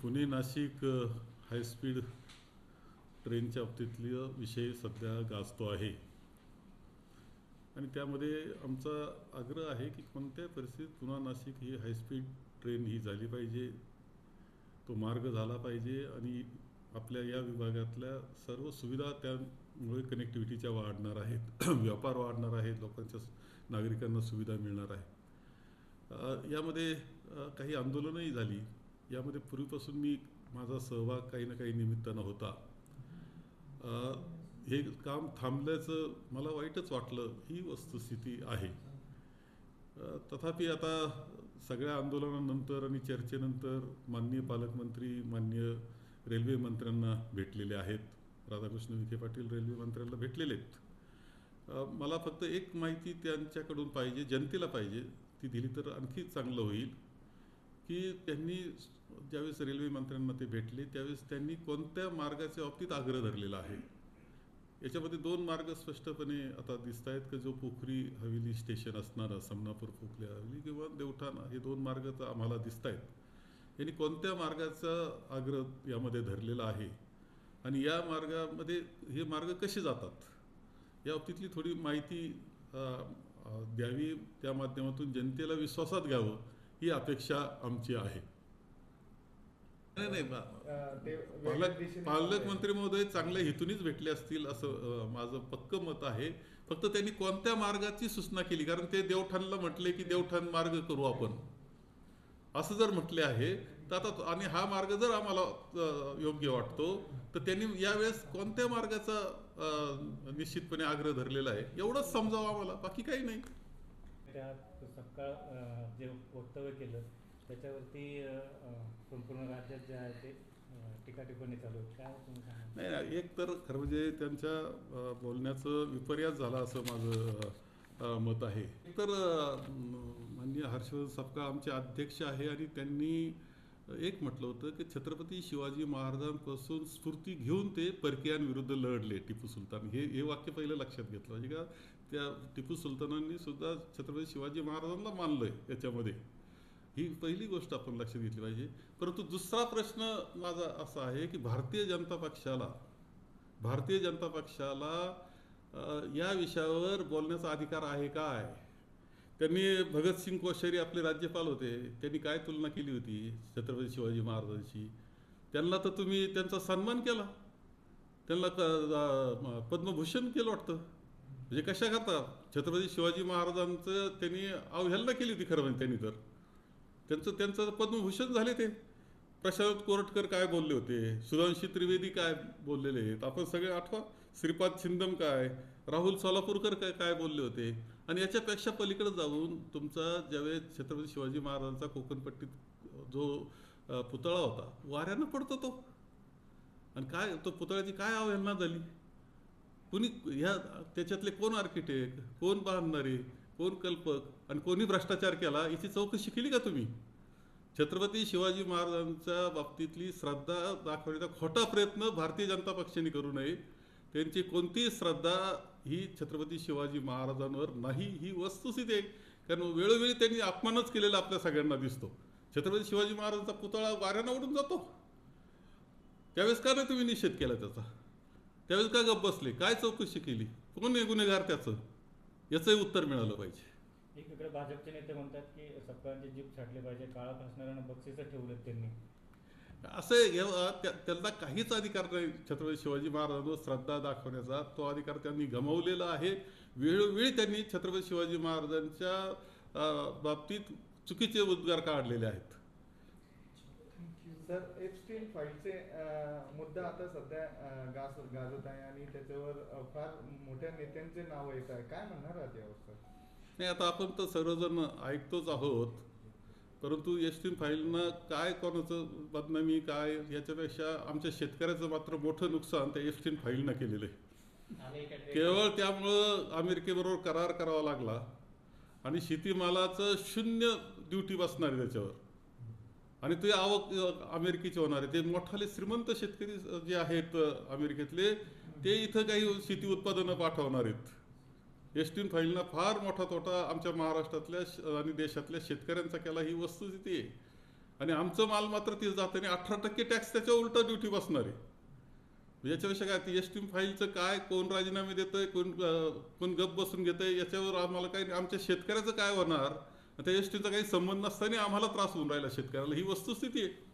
Pune Nashik high speed ट्रेनच्या बाबतीतली विषय सध्या गाजतो आहे आणि त्यामध्ये आमचा आग्रह आहे की कोणत्या परिस्थितीत पुणे नाशिक ही हायस्पीड ट्रेन ही झाली पाहिजे, तो मार्ग झाला पाहिजे आणि आपल्या या विभागातल्या सर्व सुविधा त्यामुळे कनेक्टिव्हिटीच्या वाढणार आहेत, व्यापार वाढणार आहे, लोकांच्या नागरिकांना सुविधा मिळणार आहे। यामध्ये काही आंदोलनही झाली, यामध्ये पूर्वीपासून माझा सहभाग काही ना काही निमित्तानं होता। हे काम थांबल्याचं मला वाईटच वाटलं, ही वस्तुस्थिती आहे। तथापि आता सगळ्या आंदोलनानंतर आणि चर्चेनंतर माननीय पालकमंत्री, माननीय रेल्वे मंत्र्यांना भेटलेले आहेत, राधाकृष्ण विखे पाटील रेल्वे मंत्र्यांना भेटलेले आहेत। मला फक्त एक माहिती त्यांच्याकडून पाहिजे, जनतेला पाहिजे, ती दिली तर आणखी चांगलं होईल की त्यांनी ज्यावेळेस रेल्वे मंत्र्यांना ते भेटले त्यावेळेस त्यांनी कोणत्या मार्गाच्या बाबतीत आग्रह धरलेला आहे। याच्यामध्ये दोन मार्ग स्पष्टपणे आता दिसत आहेत की जो पोखरी हवेली स्टेशन असणारा समनापूर पोखरी हवेली किंवा देवठाणा, हे दोन मार्ग तर आम्हाला दिसत आहेत। यांनी कोणत्या मार्गाचा आग्रह यामध्ये धरलेला आहे आणि या मार्गामध्ये हे मार्ग कसे जातात या बाबतीतली थोडी माहिती द्यावी, त्या माध्यमातून जनतेला विश्वासात घ्यावं ही अपेक्षा आमची आहे। नाही, पालकमंत्री महोदय चांगल्या हेतूनच भेटले असतील असं माझं पक्कं मत आहे। फक्त त्यांनी कोणत्या मार्गाची सूचना केली, कारण ते देवठाणला म्हटले की देवठाण मार्ग करू आपण, असं जर म्हटले आहे तर आता आणि हा मार्ग जर आम्हाला योग्य वाटतो तर त्यांनी यावेळेस कोणत्या मार्गाचा निश्चितपणे आग्रह धरलेला आहे एवढंच समजावं आम्हाला, बाकी काही नाही। सकाळ जे वक्तव्य केलं त्याच्यावरती संपूर्ण राज्यात जे आहे ते टीका टिप्पणी चालू आहे, काय तुम्ही सांगा? नाही, एक तर खरं म्हणजे त्यांच्या बोलण्याचं विपर्यास झाला असं माझं मत आहे। तर माननीय हर्षवर्धन सपकाळ आमचे अध्यक्ष आहे आणि त्यांनी एक म्हटलं होतं की छत्रपती शिवाजी महाराजांपासून स्फूर्ती घेऊन ते परकीयांविरुद्ध लढले टिपू सुलतान, हे वाक्य पहिलं लक्षात घेतलं पाहिजे का त्या टिपू सुलतानांनी सुद्धा छत्रपती शिवाजी महाराजांना मानलंय याच्यामध्ये, ही पहिली गोष्ट आपण लक्षात घेतली पाहिजे। परंतु दुसरा प्रश्न माझा असा आहे की भारतीय जनता पक्षाला या विषयावर बोलण्याचा अधिकार आहे काय? त्यांनी भगतसिंग कोश्यारी आपले राज्यपाल होते, त्यांनी काय तुलना केली होती छत्रपती शिवाजी महाराजांची? त्यांना तर तुम्ही त्यांचा सन्मान केला, त्यांना पद्मभूषण केलं वाटतं, म्हणजे कशा करता छत्रपती शिवाजी महाराजांचं त्यांनी अवहेलना केली होती खरं म्हणजे। त्यांनी तर त्यांचं पद्मभूषण झाले ते। प्रशांत कोरटकर काय बोलले होते, सुधांशी त्रिवेदी काय बोललेले आहेत, आपण सगळे आठवा, श्रीपाद छिंदम काय, राहुल सोलापूरकर काय बोलले होते। आणि याच्यापेक्षा पलीकडे जाऊन तुमचा ज्यावेळेस छत्रपती शिवाजी महाराजांचा कोकणपट्टीत जो पुतळा होता वाऱ्यानं पडतो तो, आणि काय तो पुतळ्याची काय अवहेलना झाली? कोणी त्याच्यातले कोण आर्किटेक्ट, कोण बांधणारे, कोण कल्पक आणि कोणी भ्रष्टाचार केला याची चौकशी केली का तुम्ही? छत्रपती शिवाजी महाराजांच्या बाबतीतली श्रद्धा दाखवण्याचा खोटा प्रयत्न भारतीय जनता पक्षाने करू नये। त्यांची कोणतीही श्रद्धा ही छत्रपती शिवाजी महाराजांवर नाही, ही वस्तुस्थिती आहे। कारण वेळोवेळी त्यांनी अपमानच केलेला आपल्या सगळ्यांना दिसतो। छत्रपती शिवाजी महाराजांचा पुतळा वाऱ्यानं उडून जातो, त्यावेळेस का नाही तुम्ही निषेध केला त्याचा? त्यावेळेस का गप्प बसले? काय चौकशी केली? कोण आहे गुन्हेगार त्याचं? याचंही उत्तर मिळालं पाहिजे। एकीकडे भाजपचे नेते म्हणतात की सगळ्यांचे जीप छाटले पाहिजे, काळा फासणाऱ्यांना बक्षीसं ठेवलेत त्यांनी, असं त्यांना काहीच अधिकार नाही छत्रपती शिवाजी महाराजांवर श्रद्धा दाखवण्याचा, तो अधिकार त्यांनी गमावलेला आहे। वेळोवेळी त्यांनी छत्रपती शिवाजी महाराजांच्या बाबतीत चुकीचे उद्गार काढलेले आहेत। सर, एप्स्टीन फाईलचे मुद्दा आता सध्या गाजत आहे आणि त्याच्यावर फार मोठ्या नेत्यांचे नाव येत आहे, काय म्हणणार आहात यावर सर? नाही, आता आपण तर सर्वजण ऐकतोच आहोत, परंतु एप्स्टीन फाईलनं काय कोणाचं बदनामी काय याच्यापेक्षा आमच्या शेतकऱ्याचं मात्र मोठं नुकसान त्या एप्स्टीन फाईलनं केलेलं आहे। केवळ त्यामुळं अमेरिकेबरोबर करार करावा लागला आणि शेतीमालाचं 0 ड्युटी बसणार आहे त्याच्यावर, आणि ते आवक अमेरिकेची होणार आहे। ते मोठाले श्रीमंत शेतकरी जे आहेत अमेरिकेतले, ते इथं काही शेती उत्पादनं पाठवणार आहेत। एप्स्टीन फाईलनं फार मोठा तोटा आमच्या महाराष्ट्रातल्या आणि देशातल्या शेतकऱ्यांचा केला, ही वस्तुस्थिती आहे। आणि आमचं माल मात्र तिथं जातं आणि 18% टॅक्स त्याच्या उलटा ड्युटी बसणार आहे. याच्यापेक्षा काय ती एस टी फाईलचं काय, कोण राजीनामे देतंय, कोण गप बसून घेतंय, याच्यावर आम्हाला काही नाही. आमच्या शेतकऱ्याचं काय होणार, त्या एस टीचा काही संबंध नसताना आम्हाला त्रास होऊन राहिला शेतकऱ्याला, ही वस्तुस्थिती आहे.